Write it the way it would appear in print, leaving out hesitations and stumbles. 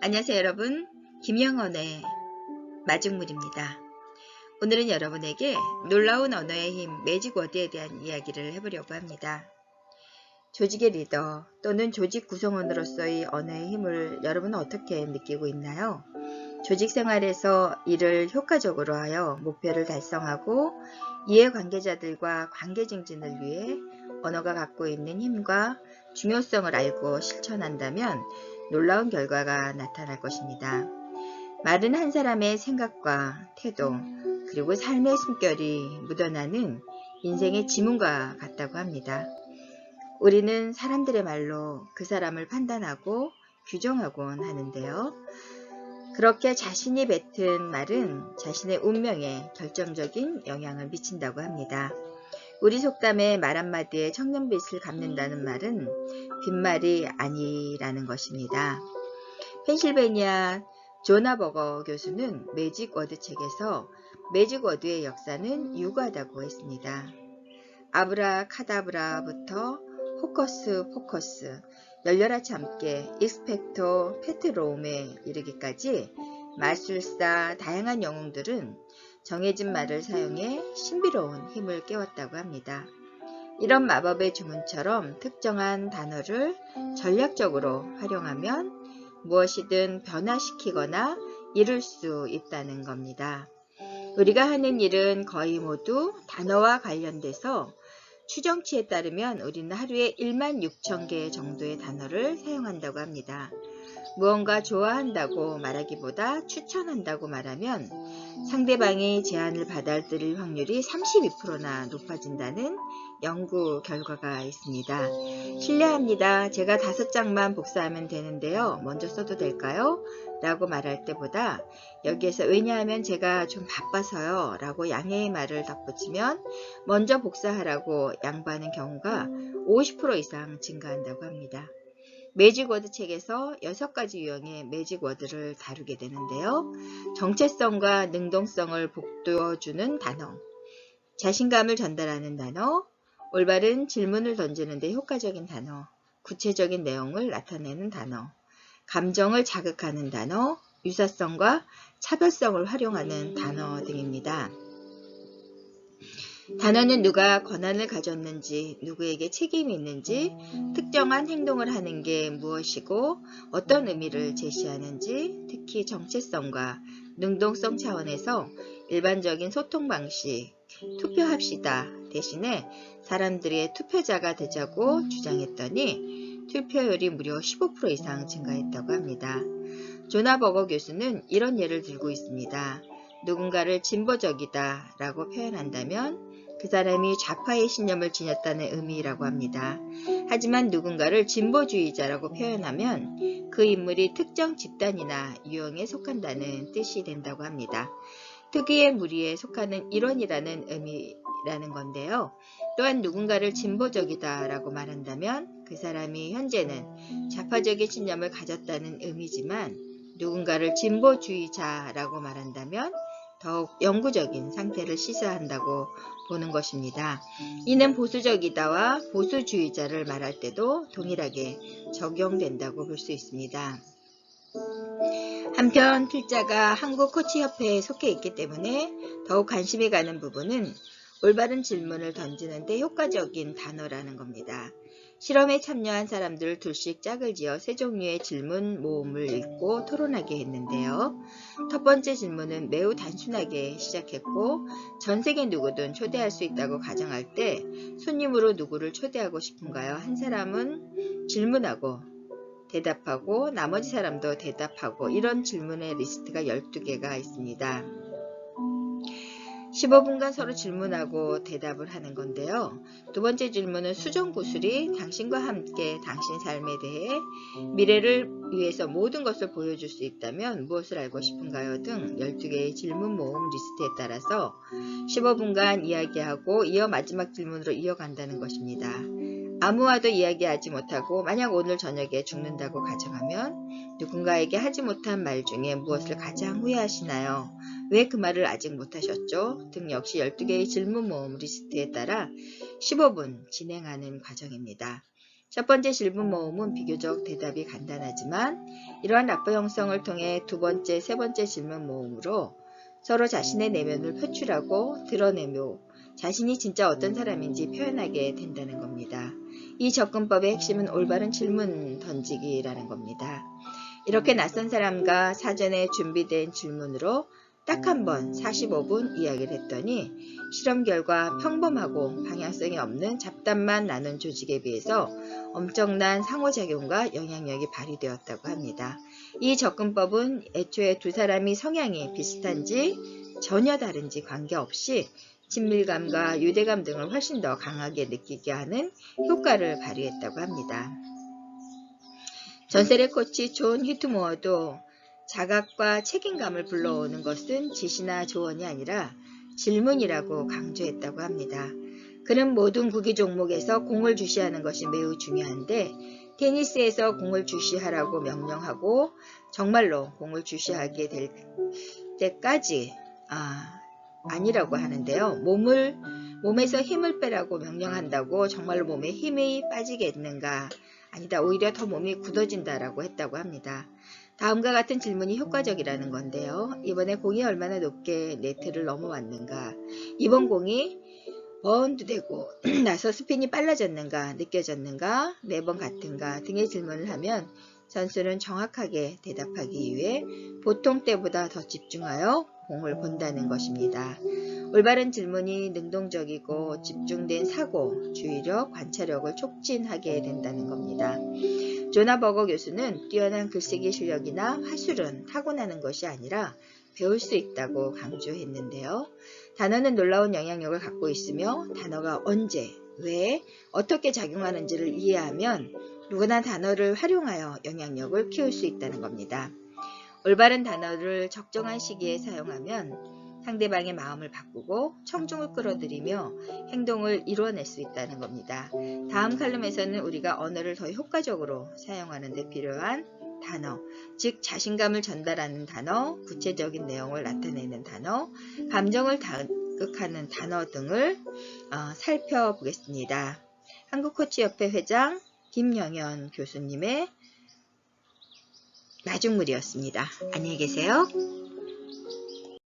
안녕하세요 여러분, 김영언의 마중물입니다. 오늘은 여러분에게 놀라운 언어의 힘 매직워드에 대한 이야기를 해보려고 합니다. 조직의 리더 또는 조직 구성원으로서의 언어의 힘을 여러분은 어떻게 느끼고 있나요? 조직 생활에서 이를 효과적으로 하여 목표를 달성하고 이해관계자들과 관계 증진을 위해 언어가 갖고 있는 힘과 중요성을 알고 실천한다면 놀라운 결과가 나타날 것입니다. 말은 한 사람의 생각과 태도 그리고 삶의 숨결이 묻어나는 인생의 지문과 같다고 합니다. 우리는 사람들의 말로 그 사람을 판단하고 규정하곤 하는데요. 그렇게 자신이 뱉은 말은 자신의 운명에 결정적인 영향을 미친다고 합니다. 우리 속담에 말 한마디에 청년빚을 갚는다는 말은 빈말이 아니라는 것입니다. 펜실베니아 조나버거 교수는 매직워드 책에서 매직워드의 역사는 유구하다고 했습니다. 아브라카다브라부터 호커스 포커스, 열려라 참깨, 익스펙토 페트롬에 이르기까지 마술사 다양한 영웅들은 정해진 말을 사용해 신비로운 힘을 깨웠다고 합니다. 이런 마법의 주문처럼 특정한 단어를 전략적으로 활용하면 무엇이든 변화시키거나 이룰 수 있다는 겁니다. 우리가 하는 일은 거의 모두 단어와 관련돼서 추정치에 따르면 우리는 하루에 16,000개 정도의 단어를 사용한다고 합니다. 무언가 좋아한다고 말하기보다 추천한다고 말하면 상대방이 제안을 받아들일 확률이 32%나 높아진다는 연구 결과가 있습니다. 실례합니다. 제가 5장만 복사하면 되는데요. 먼저 써도 될까요? 라고 말할 때보다 여기에서 왜냐하면 제가 좀 바빠서요 라고 양해의 말을 덧붙이면 먼저 복사하라고 양보하는 경우가 50% 이상 증가한다고 합니다. 매직워드 책에서 6가지 유형의 매직워드를 다루게 되는데요. 정체성과 능동성을 북돋워주는 단어, 자신감을 전달하는 단어, 올바른 질문을 던지는 데 효과적인 단어, 구체적인 내용을 나타내는 단어, 감정을 자극하는 단어, 유사성과 차별성을 활용하는 단어 등입니다. 단어는 누가 권한을 가졌는지, 누구에게 책임이 있는지, 특정한 행동을 하는 게 무엇이고 어떤 의미를 제시하는지, 특히 정체성과 능동성 차원에서 일반적인 소통 방식, 투표합시다 대신에 사람들의 투표자가 되자고 주장했더니 투표율이 무려 15% 이상 증가했다고 합니다. 조나버거 교수는 이런 예를 들고 있습니다. 누군가를 진보적이다 라고 표현한다면 그 사람이 좌파의 신념을 지녔다는 의미라고 합니다. 하지만 누군가를 진보주의자라고 표현하면 그 인물이 특정 집단이나 유형에 속한다는 뜻이 된다고 합니다. 특유의 무리에 속하는 일원이라는 의미라는 건데요. 또한 누군가를 진보적이다 라고 말한다면 그 사람이 현재는 좌파적인 신념을 가졌다는 의미지만 누군가를 진보주의자라고 말한다면 더욱 영구적인 상태를 시사한다고 보는 것입니다. 이는 보수적이다와 보수주의자를 말할 때도 동일하게 적용된다고 볼 수 있습니다. 한편 필자가 한국코치협회에 속해 있기 때문에 더욱 관심이 가는 부분은 올바른 질문을 던지는 데 효과적인 단어라는 겁니다. 실험에 참여한 사람들을 둘씩 짝을 지어 3종류의 질문 모음을 읽고 토론하게 했는데요. 첫 번째 질문은 매우 단순하게 시작했고 전 세계 누구든 초대할 수 있다고 가정할 때 손님으로 누구를 초대하고 싶은가요? 한 사람은 질문하고 대답하고 나머지 사람도 대답하고 이런 질문의 리스트가 12개가 있습니다. 15분간 서로 질문하고 대답을 하는 건데요. 두 번째 질문은 수정구슬이 당신과 함께 당신 삶에 대해 미래를 위해서 모든 것을 보여줄 수 있다면 무엇을 알고 싶은가요? 등 12개의 질문 모음 리스트에 따라서 15분간 이야기하고 이어 마지막 질문으로 이어간다는 것입니다. 아무와도 이야기하지 못하고 만약 오늘 저녁에 죽는다고 가정하면 누군가에게 하지 못한 말 중에 무엇을 가장 후회하시나요? 왜 그 말을 아직 못하셨죠? 등 역시 12개의 질문 모음 리스트에 따라 15분 진행하는 과정입니다. 첫 번째 질문 모음은 비교적 대답이 간단하지만 이러한 라포 형성을 통해 두 번째, 세 번째 질문 모음으로 서로 자신의 내면을 표출하고 드러내며 자신이 진짜 어떤 사람인지 표현하게 된다는 겁니다. 이 접근법의 핵심은 올바른 질문 던지기라는 겁니다. 이렇게 낯선 사람과 사전에 준비된 질문으로 딱 한 번 45분 이야기를 했더니 실험 결과 평범하고 방향성이 없는 잡담만 나눈 조직에 비해서 엄청난 상호작용과 영향력이 발휘되었다고 합니다. 이 접근법은 애초에 두 사람이 성향이 비슷한지 전혀 다른지 관계없이 친밀감과 유대감 등을 훨씬 더 강하게 느끼게 하는 효과를 발휘했다고 합니다. 전설의 코치 존 히트모어도 자각과 책임감을 불러오는 것은 지시나 조언이 아니라 질문이라고 강조했다고 합니다. 그는 모든 구기 종목에서 공을 주시하는 것이 매우 중요한데 테니스에서 공을 주시하라고 명령하고 정말로 공을 주시하게 될 때까지 아니라고 하는데요. 몸에서 힘을 빼라고 명령한다고 정말로 몸에 힘이 빠지겠는가? 아니다. 오히려 더 몸이 굳어진다라고 했다고 합니다. 다음과 같은 질문이 효과적이라는 건데요. 이번에 공이 얼마나 높게 네트를 넘어왔는가? 이번 공이 번드되고 나서 스핀이 빨라졌는가? 느껴졌는가? 매번 같은가? 등의 질문을 하면 선수는 정확하게 대답하기 위해 보통 때보다 더 집중하여 공을 본다는 것입니다. 올바른 질문이 능동적이고 집중된 사고, 주의력, 관찰력을 촉진하게 된다는 겁니다. 조나 버거 교수는 뛰어난 글쓰기 실력이나 화술은 타고나는 것이 아니라 배울 수 있다고 강조했는데요. 단어는 놀라운 영향력을 갖고 있으며 단어가 언제, 왜, 어떻게 작용하는지를 이해하면 누구나 단어를 활용하여 영향력을 키울 수 있다는 겁니다. 올바른 단어를 적정한 시기에 사용하면 상대방의 마음을 바꾸고 청중을 끌어들이며 행동을 이루어낼 수 있다는 겁니다. 다음 칼럼에서는 우리가 언어를 더 효과적으로 사용하는 데 필요한 단어, 즉 자신감을 전달하는 단어, 구체적인 내용을 나타내는 단어, 감정을 자극하는 단어 등을 살펴보겠습니다. 한국코치협회 회장 김영현 교수님의 마중물이었습니다. 안녕히 계세요.